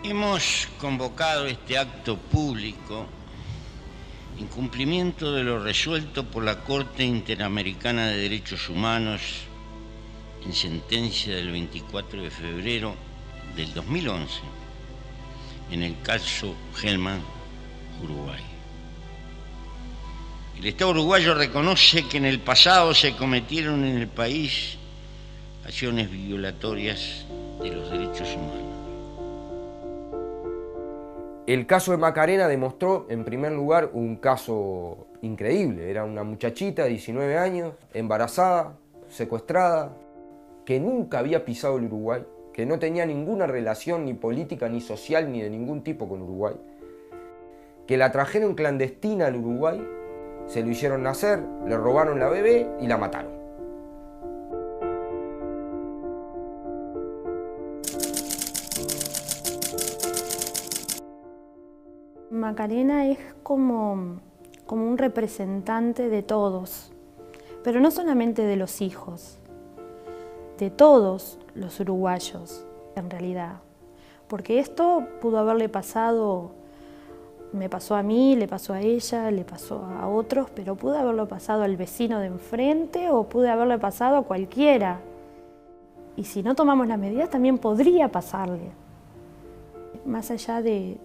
Hemos convocado este acto público en cumplimiento de lo resuelto por la Corte Interamericana de Derechos Humanos en sentencia del 24 de febrero del 2011 en el caso Gelman, Uruguay. El Estado uruguayo reconoce que en el pasado se cometieron en el país acciones violatorias de los derechos humanos. El caso de Macarena demostró, en primer lugar, un caso increíble. Era una muchachita de 19 años, embarazada, secuestrada, que nunca había pisado el Uruguay, que no tenía ninguna relación ni política, ni social, ni de ningún tipo con Uruguay, que la trajeron clandestina al Uruguay, se lo hicieron nacer, le robaron la bebé y la mataron. Macarena es como un representante de todos, pero no solamente de los hijos, de todos los uruguayos, en realidad. Porque esto pudo haberle pasado, me pasó a mí, le pasó a ella, le pasó a otros, pero pudo haberlo pasado al vecino de enfrente o pudo haberle pasado a cualquiera. Y si no tomamos las medidas, también podría pasarle. Más allá de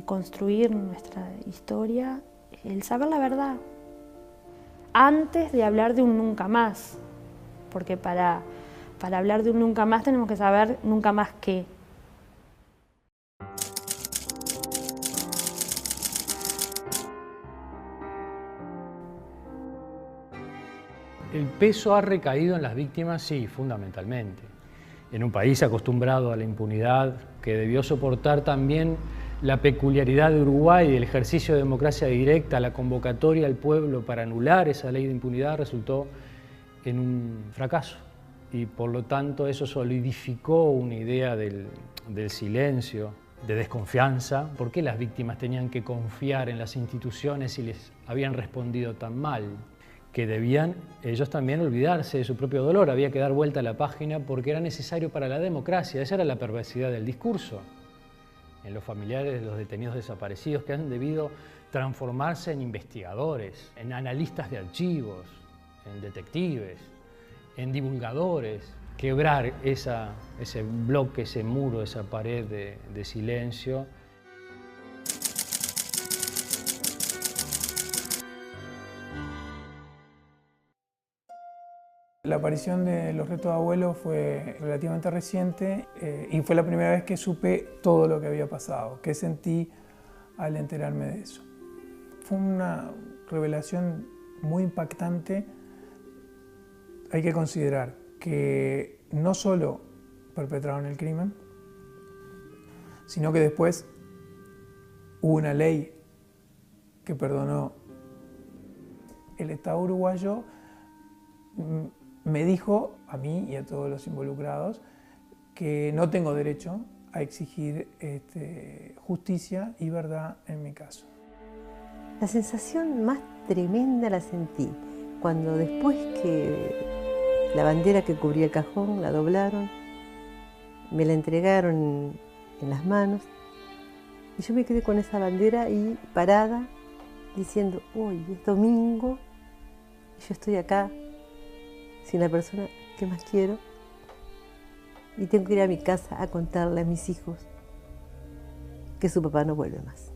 construir nuestra historia, el saber la verdad, antes de hablar de un nunca más, porque para hablar de un nunca más tenemos que saber nunca más qué. El peso ha recaído en las víctimas, sí, fundamentalmente. En un país acostumbrado a la impunidad, que debió soportar también la peculiaridad de Uruguay y el ejercicio de democracia directa, la convocatoria al pueblo para anular esa ley de impunidad resultó en un fracaso. Y por lo tanto eso solidificó una idea del silencio, de desconfianza. ¿Por qué las víctimas tenían que confiar en las instituciones si les habían respondido tan mal? Que debían ellos también olvidarse de su propio dolor, había que dar vuelta a la página porque era necesario para la democracia. Esa era la perversidad del discurso. En los familiares de los detenidos desaparecidos, que han debido transformarse en investigadores, en analistas de archivos, en detectives, en divulgadores, quebrar ese bloque, ese muro, esa pared de silencio. La aparición de Los Retos de Abuelo fue relativamente reciente y fue la primera vez que supe todo lo que había pasado, qué sentí al enterarme de eso. Fue una revelación muy impactante. Hay que considerar que no solo perpetraron el crimen, sino que después hubo una ley que perdonó. El Estado uruguayo me dijo, a mí y a todos los involucrados, que no tengo derecho a exigir justicia y verdad en mi caso. La sensación más tremenda la sentí cuando después que la bandera que cubría el cajón la doblaron, me la entregaron en las manos y yo me quedé con esa bandera ahí parada diciendo, hoy es domingo y yo estoy acá sin la persona que más quiero y tengo que ir a mi casa a contarle a mis hijos que su papá no vuelve más.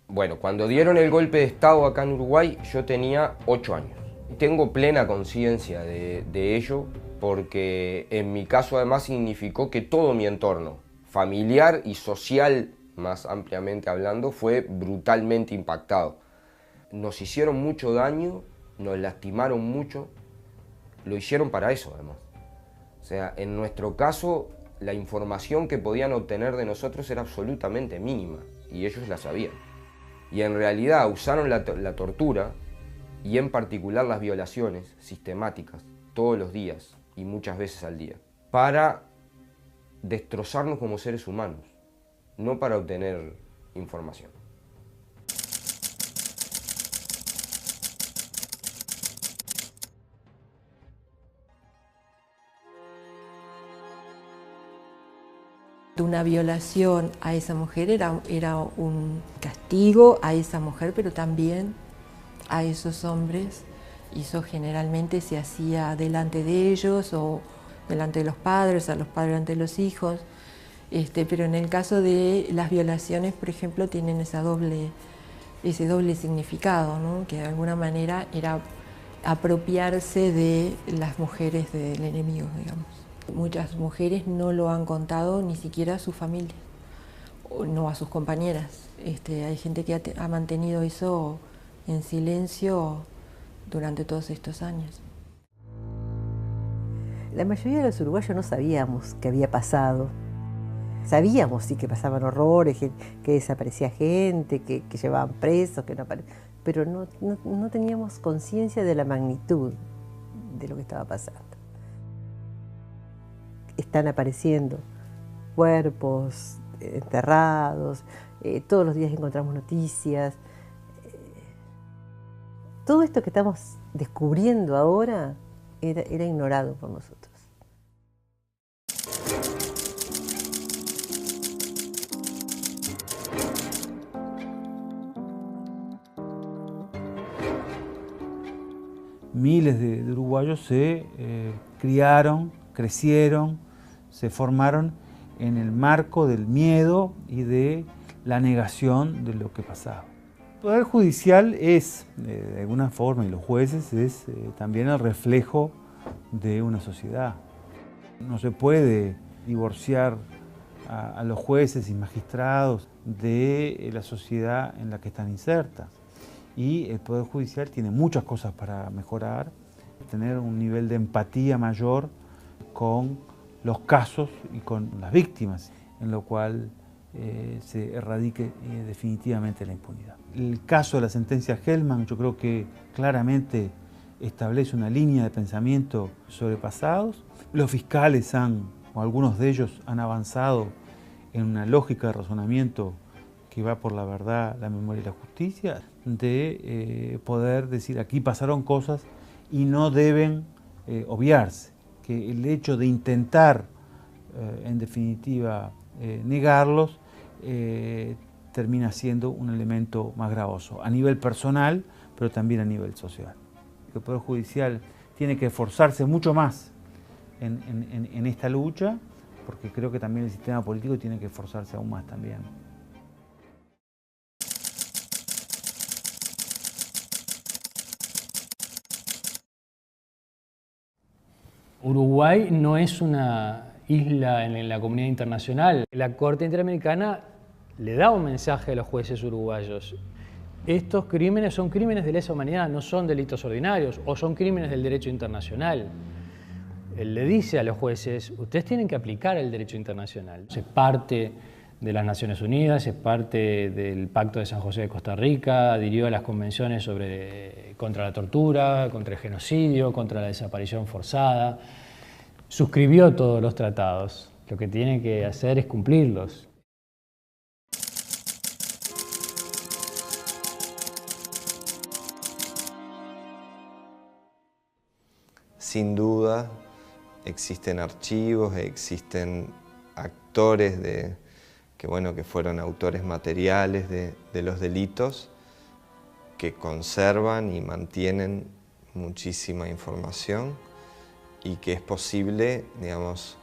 Bueno, cuando dieron el golpe de Estado acá en Uruguay, yo tenía 8 años. Tengo plena conciencia de ello porque en mi caso además significó que todo mi entorno, familiar y social, más ampliamente hablando, fue brutalmente impactado. Nos hicieron mucho daño, nos lastimaron mucho, lo hicieron para eso además. O sea, en nuestro caso, la información que podían obtener de nosotros era absolutamente mínima y ellos la sabían. Y en realidad usaron la tortura y en particular las violaciones sistemáticas todos los días y muchas veces al día para destrozarnos como seres humanos. no para obtener información. Una violación a esa mujer era un castigo a esa mujer, pero también a esos hombres, y eso generalmente se hacía delante de ellos o delante de los padres, a los padres delante de los hijos, pero en el caso de las violaciones, por ejemplo, tienen ese doble significado, ¿no? Que de alguna manera era apropiarse de las mujeres del enemigo, digamos. Muchas mujeres no lo han contado ni siquiera a sus familias, o no a sus compañeras. Hay gente que ha mantenido eso en silencio durante todos estos años. La mayoría de los uruguayos no sabíamos qué había pasado. Sabíamos sí que pasaban horrores, que desaparecía gente, que llevaban presos, que no pero no teníamos conciencia de la magnitud de lo que estaba pasando. Están apareciendo cuerpos enterrados, todos los días encontramos noticias. Todo esto que estamos descubriendo ahora era ignorado por nosotros. Miles de uruguayos se criaron, crecieron, se formaron en el marco del miedo y de la negación de lo que pasaba. El Poder Judicial es, de alguna forma, y los jueces, es también el reflejo de una sociedad. No se puede divorciar a los jueces y magistrados de la sociedad en la que están insertas. Y el Poder Judicial tiene muchas cosas para mejorar, tener un nivel de empatía mayor con los casos y con las víctimas, en lo cual se erradique definitivamente la impunidad. El caso de la sentencia Hellman yo creo que claramente establece una línea de pensamiento sobre pasados. Los fiscales o algunos de ellos han avanzado en una lógica de razonamiento que va por la verdad, la memoria y la justicia, de poder decir aquí pasaron cosas y no deben obviarse, que el hecho de intentar, en definitiva, negarlos, termina siendo un elemento más gravoso, a nivel personal, pero también a nivel social. El Poder Judicial tiene que esforzarse mucho más en esta lucha, porque creo que también el sistema político tiene que esforzarse aún más también. Uruguay no es una isla en la comunidad internacional. La Corte Interamericana le da un mensaje a los jueces uruguayos. Estos crímenes son crímenes de lesa humanidad, no son delitos ordinarios o son crímenes del derecho internacional. Él le dice a los jueces, ustedes tienen que aplicar el derecho internacional. Es parte de las Naciones Unidas, es parte del Pacto de San José de Costa Rica, adhirió a las convenciones contra la tortura, contra el genocidio, contra la desaparición forzada. Suscribió todos los tratados. Lo que tiene que hacer es cumplirlos. Sin duda, existen archivos, existen actores que fueron autores materiales de los delitos, que conservan y mantienen muchísima información y que es posible, digamos,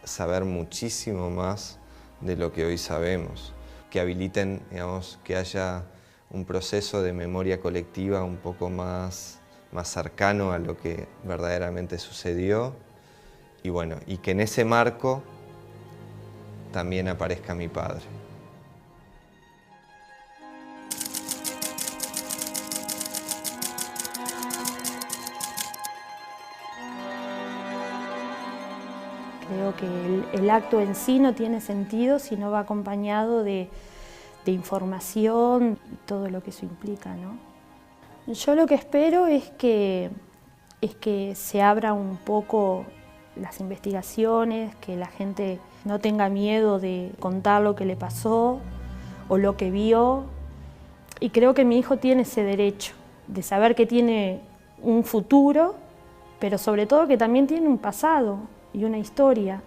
saber muchísimo más de lo que hoy sabemos, que habiliten, digamos, que haya un proceso de memoria colectiva un poco más cercano a lo que verdaderamente sucedió y bueno, y que en ese marco también aparezca mi padre. Creo que el acto en sí no tiene sentido si no va acompañado de información y todo lo que eso implica, ¿no? Yo lo que espero es que se abra un poco las investigaciones, que la gente no tenga miedo de contar lo que le pasó o lo que vio. Y creo que mi hijo tiene ese derecho de saber que tiene un futuro, pero sobre todo que también tiene un pasado y una historia.